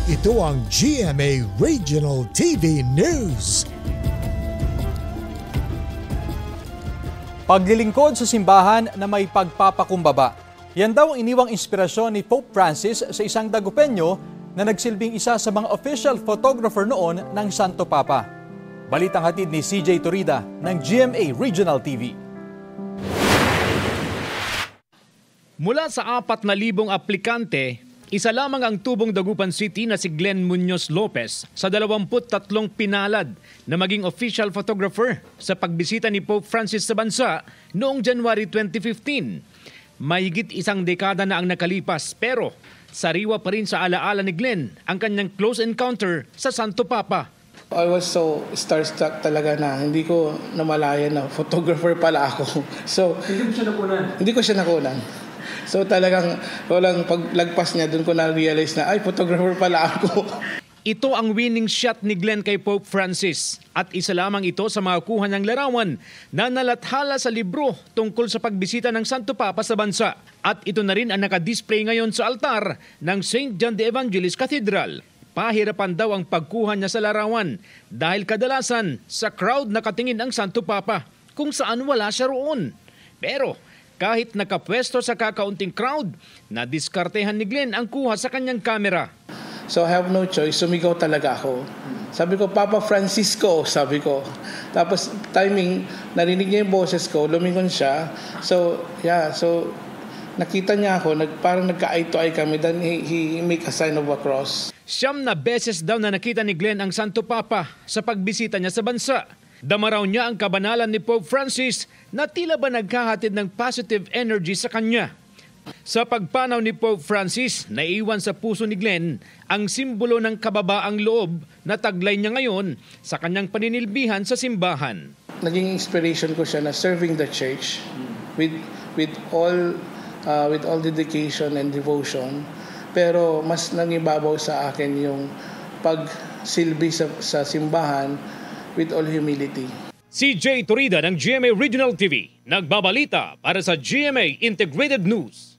Ito ang GMA Regional TV News. Paglilingkod sa simbahan na may pagpapakumbaba. Yan daw ang iniwang inspirasyon ni Pope Francis sa isang Dagupenyo na nagsilbing isa sa mga official photographer noon ng Santo Papa. Balitang hatid ni CJ Torida ng GMA Regional TV. Mula sa 4,000 aplikante, isa lamang ang tubong Dagupan City na si Glenn Munoz Lopez sa 23 pinalad na maging official photographer sa pagbisita ni Pope Francis sa bansa noong January 2015. Mahigit isang dekada na ang nakalipas pero sariwa pa rin sa alaala ni Glenn ang kanyang close encounter sa Santo Papa. I was so starstruck talaga na hindi ko namalayan na photographer pala ako. So, Hindi ko siya nakunan. So talagang walang paglagpas niya doon ko na-realize na ay photographer pala ako. Ito ang winning shot ni Glenn kay Pope Francis at isa lamang ito sa mga kuha niyang larawan na nalathala sa libro tungkol sa pagbisita ng Santo Papa sa bansa. At ito na rin ang nakadisplay ngayon sa altar ng St. John the Evangelist Cathedral. Pahirapan daw ang pagkuha niya sa larawan dahil kadalasan sa crowd nakatingin ang Santo Papa kung saan wala siya roon. Pero kahit nakapwesto sa kakaunting crowd, nadiskartehan ni Glenn ang kuha sa kanyang kamera. So I have no choice, sumigaw talaga ako. Sabi ko, Papa Francisco, sabi ko. Tapos timing, narinig niya yung boses ko, lumingon siya. So nakita niya ako, parang nagka-eye to eye kami, then he make a sign of a cross. 9 na beses daw na nakita ni Glenn ang Santo Papa sa pagbisita niya sa bansa. Dama raw niya ang kabanalan ni Pope Francis na tila ba naghahatid ng positive energy sa kanya. Sa pagpanaw ni Pope Francis, naiwan sa puso ni Glenn ang simbolo ng kababaang loob na taglay niya ngayon sa kanyang paninilbihan sa simbahan. Naging inspiration ko siya na serving the church with all dedication and devotion. Pero mas nangibabaw sa akin yung pagsilbi sa simbahan with all humility. CJ Torida ng GMA Regional TV, nagbabalita para sa GMA Integrated News.